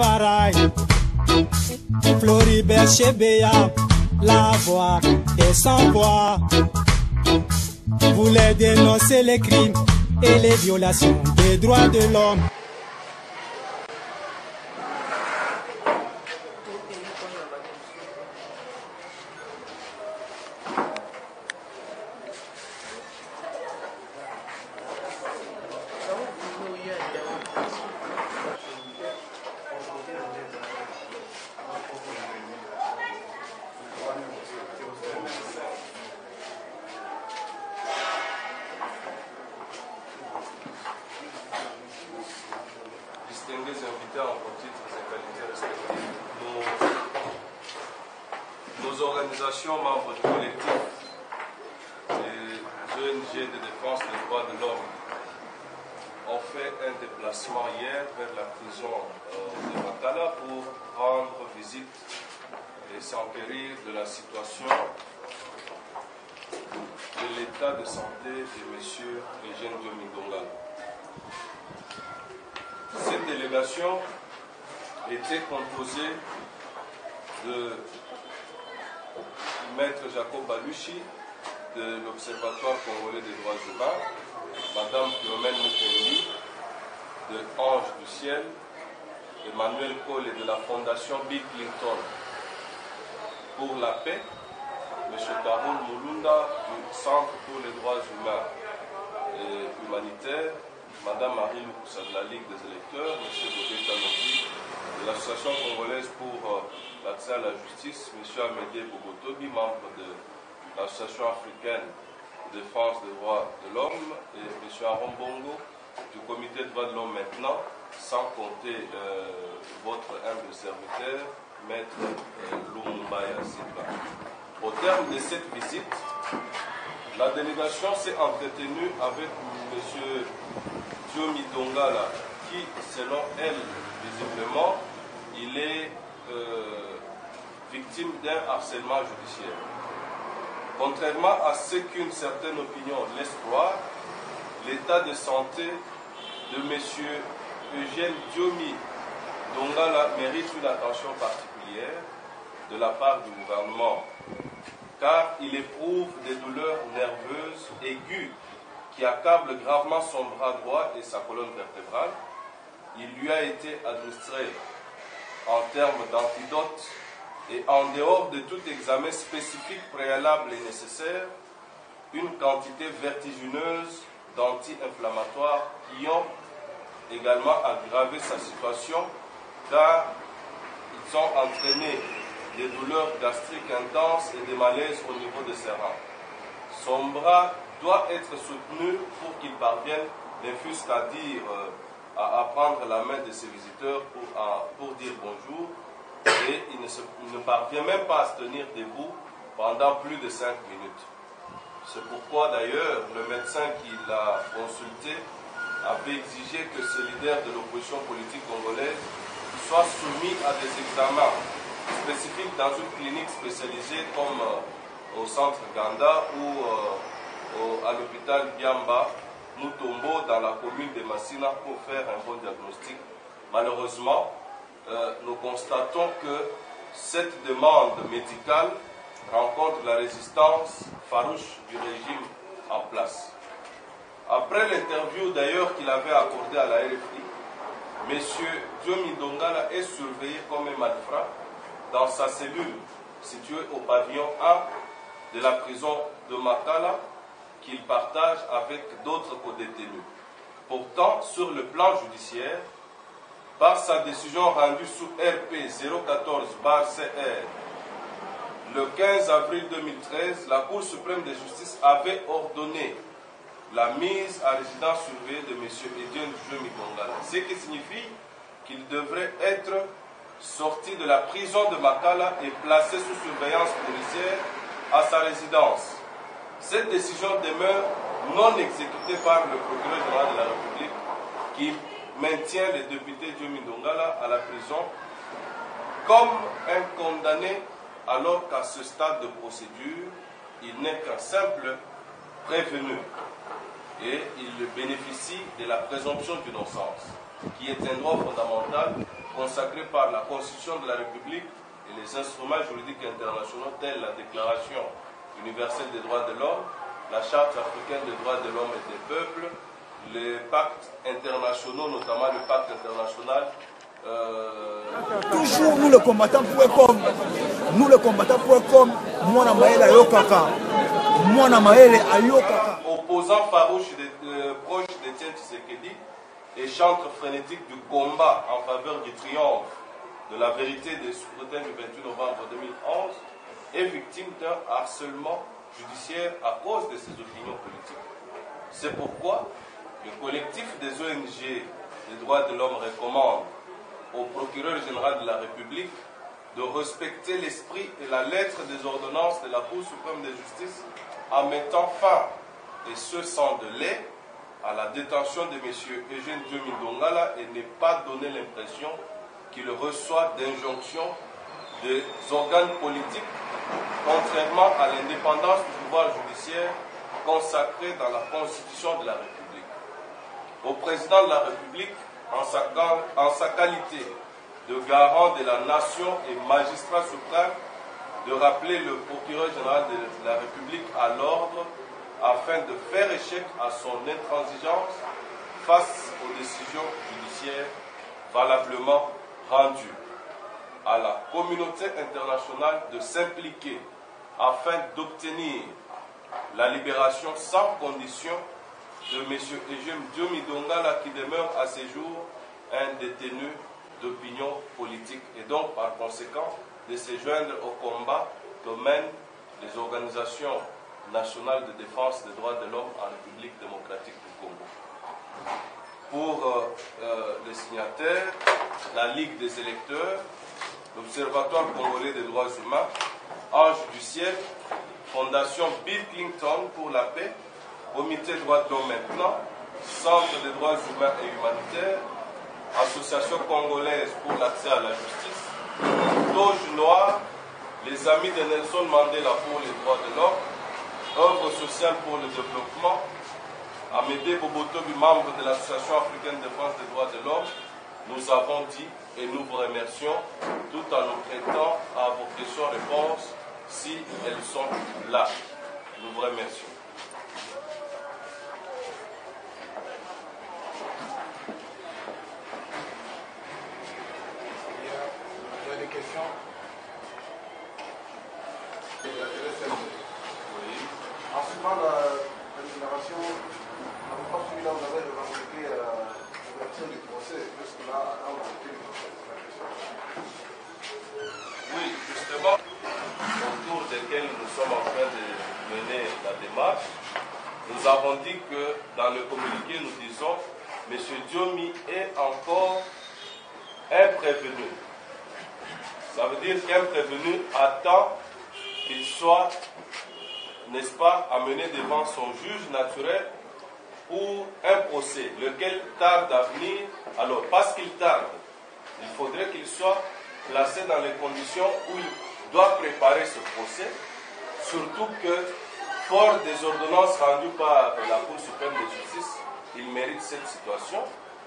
Rastafari, Floribert Chebeya, la voix des sans-voix, voulait dénoncer les crimes et les violations des droits de l'homme. Distingués invités en vos titres et qualités respectives, nos organisations membres du collectif des ONG de défense des droits de l'homme ont fait un déplacement hier vers la prison de Makala pour rendre visite et s'enquérir de la situation de l'état de santé de M. Eugène Diomi Dongala. Cette délégation était composée de Maître Jacob Baluchi de l'Observatoire congolais des droits humains, Madame Philomène Mukendi de Ange du Ciel, Emmanuel Cole de la Fondation Bill Clinton pour la paix, M. Karol Mulunda du Centre pour les droits humains et humanitaires, Madame Marie Lukusa de la Ligue des électeurs, M. Godé Tanobi de l'Association congolaise pour l'accès à la justice, M. Amédée Bogotobi, membre de l'Association africaine de défense des droits de l'homme, et M. Aaron Bongo du Comité des droits de l'homme maintenant, sans compter votre humble serviteur, Maître Lumumbaya Silva. Au terme de cette visite, la délégation s'est entretenue avec M. Diomi Dongala, qui, selon elle, visiblement, il est victime d'un harcèlement judiciaire. Contrairement à ce qu'une certaine opinion laisse croire, l'état de santé de M. Eugène Diomi Dongala mérite une attention particulière de la part du gouvernement, car il éprouve des douleurs nerveuses aiguës qui accablent gravement son bras droit et sa colonne vertébrale. Il lui a été administré en termes d'antidote et en dehors de tout examen spécifique préalable et nécessaire, une quantité vertigineuse d'anti-inflammatoires qui ont également aggravé sa situation, car ils ont entraîné des douleurs gastriques intenses et des malaises au niveau de ses reins. Son bras doit être soutenu pour qu'il parvienne, ne fût-ce qu'à dire, à prendre la main de ses visiteurs pour dire bonjour, et il ne parvient même pas à se tenir debout pendant plus de 5 minutes. C'est pourquoi d'ailleurs le médecin qui l'a consulté avait exigé que ce leader de l'opposition politique congolaise soit soumis à des examens spécifiques dans une clinique spécialisée comme au centre Ganda ou à l'hôpital Biamba Mutombo dans la commune de Massina pour faire un bon diagnostic. Malheureusement, nous constatons que cette demande médicale rencontre la résistance farouche du régime en place. Après l'interview d'ailleurs qu'il avait accordée à la RFI, M. Diomi Dongala est surveillé comme un malfrat dans sa cellule située au pavillon 1 de la prison de Makala qu'il partage avec d'autres codétenus. Pourtant, sur le plan judiciaire, par sa décision rendue sous RP 014-CR le 15 avril 2013, la Cour suprême de justice avait ordonné la mise à résidence surveillée de M. Eugène Diomi Dongala, ce qui signifie qu'il devrait être sorti de la prison de Makala et placé sous surveillance policière à sa résidence. Cette décision demeure non exécutée par le procureur général de la République qui maintient le député Diomi Dongala à la prison comme un condamné, alors qu'à ce stade de procédure, il n'est qu'un simple prévenu et il bénéficie de la présomption d'innocence, qui est un droit fondamental consacrée par la Constitution de la République et les instruments juridiques internationaux tels la Déclaration universelle des droits de l'homme, la Charte africaine des droits de l'homme et des peuples, les pactes internationaux, notamment le pacte international. Toujours nous le combattant.com, Mwana Maele Ayokaka, Mwana Maele Ayokaka. Opposant farouche proche d'Étienne Tshisekedi et chantre frénétique du combat en faveur du triomphe de la vérité des scrutins du 28 novembre 2011 est victime d'un harcèlement judiciaire à cause de ses opinions politiques. C'est pourquoi le collectif des ONG des droits de l'homme recommande au procureur général de la République de respecter l'esprit et la lettre des ordonnances de la Cour suprême de justice en mettant fin, et ce sans délai, à la détention de M. Eugène Diomi Dongala et ne pas donner l'impression qu'il reçoit d'injonctions des organes politiques, contrairement à l'indépendance du pouvoir judiciaire consacrée dans la Constitution de la République. Au président de la République, en sa qualité de garant de la nation et magistrat suprême, de rappeler le procureur général de la République à l'ordre afin de faire échec à son intransigeance face aux décisions judiciaires valablement rendues. À la communauté internationale de s'impliquer afin d'obtenir la libération sans condition de M. Eugène Diomi Dongala qui demeure à ce jour un détenu d'opinion politique et donc par conséquent de se joindre au combat que mènent les organisations nationales de défense des droits de l'homme en République démocratique du Congo. Pour les signataires, la Ligue des électeurs, l'Observatoire congolais des droits humains, Ange du ciel, Fondation Bill Clinton pour la paix, Comité droits de l'homme maintenant, Centre des droits humains et humanitaires, Association congolaise pour l'accès à la justice, Toge Noire, les amis de Nelson Mandela pour les droits de l'homme, Œuvre sociale pour le développement, Amédée Bobotobi, membre de l'Association africaine de défense des droits de l'homme, nous avons dit et nous vous remercions tout en nous prêtant à vos questions-réponses si elles sont là. Nous vous remercions. Il y a des questions? En suivant la déclaration, on n'a pas suivi là, vous avez revendiqué l'ouverture du procès. Jusque-là, on a été Oui, justement, autour desquels nous sommes en train de mener la démarche, nous avons dit que dans le communiqué, nous disons M. Diomi est encore un prévenu. Ça veut dire qu'un prévenu attend qu'il soit, n'est-ce pas, amené devant son juge naturel pour un procès, lequel tarde à venir. Alors, parce qu'il tarde, il faudrait qu'il soit placé dans les conditions où il doit préparer ce procès, surtout que, fort des ordonnances rendues par la Cour suprême de justice, il mérite cette situation.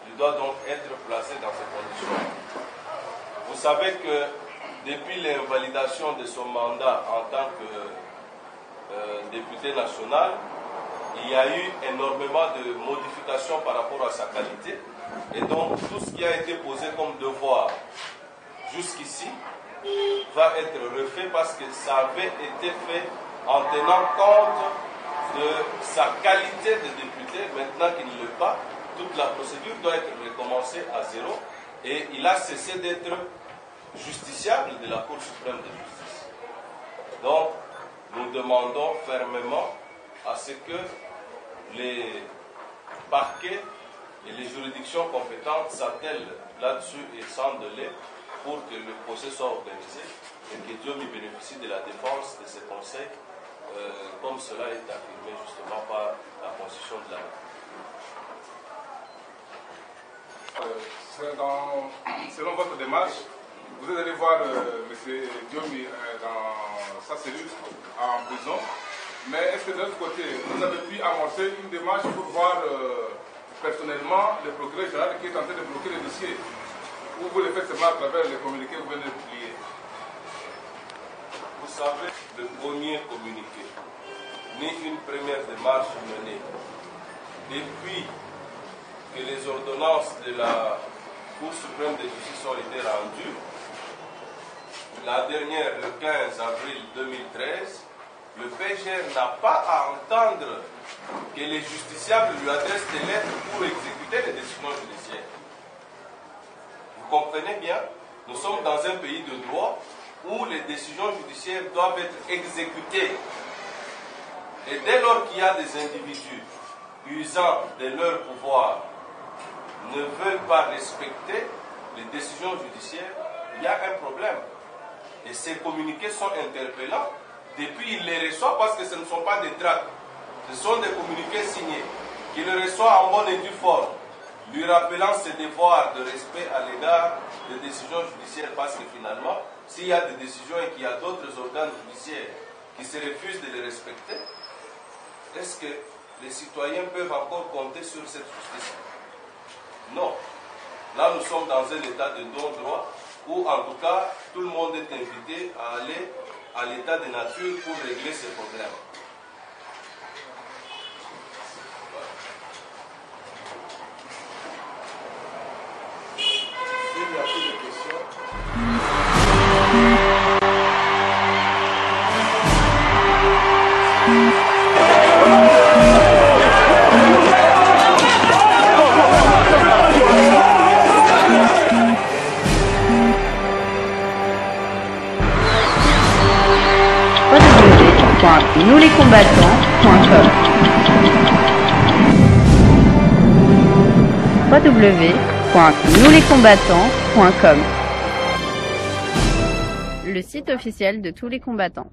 Il doit donc être placé dans ces conditions. Vous savez que depuis l'invalidation de son mandat en tant que député national, il y a eu énormément de modifications par rapport à sa qualité. Et donc, tout ce qui a été posé comme devoir jusqu'ici va être refait parce que ça avait été fait en tenant compte de sa qualité de député. Maintenant qu'il ne l'est pas, toute la procédure doit être recommencée à zéro et il a cessé d'être justiciable de la Cour suprême de justice. Donc, nous demandons fermement à ce que les parquets et les juridictions compétentes s'attellent là-dessus et sans délai pour que le procès soit organisé et que Diomi bénéficie de la défense de ses conseils, comme cela est affirmé justement par la Constitution de la République. Selon votre démarche, vous êtes allé voir M. Diomi dans sa cellule en prison, mais est-ce que de l'autre côté, vous avez pu amorcer une démarche pour voir personnellement le procureur général qui est en train de bloquer le dossier, vous le faites seulement à travers les communiqués que vous venez de publier? Vous savez, le premier communiqué, ni une première démarche menée, depuis que les ordonnances de la Cour suprême de justice ont été rendues, la dernière, le 15 avril 2013, le PGR n'a pas à entendre que les justiciables lui adressent des lettres pour exécuter les décisions judiciaires. Vous comprenez bien, nous sommes dans un pays de droit où les décisions judiciaires doivent être exécutées. Et dès lors qu'il y a des individus usant de leur pouvoir, ne veulent pas respecter les décisions judiciaires, il y a un problème. Et ces communiqués sont interpellants. Depuis, il les reçoit parce que ce ne sont pas des tracts. Ce sont des communiqués signés qu'il reçoit en bonne et due forme, lui rappelant ses devoirs de respect à l'égard des décisions judiciaires, parce que finalement, s'il y a des décisions et qu'il y a d'autres organes judiciaires qui se refusent de les respecter, est-ce que les citoyens peuvent encore compter sur cette justice? Non. Là, nous sommes dans un état de non-droit où, en tout cas, tout le monde est invité à aller à l'état de nature pour régler ces problèmes. S'il n'y a plus de questions. www.nouslescombattants.com www.nouslescombattants.com, le site officiel de tous les combattants.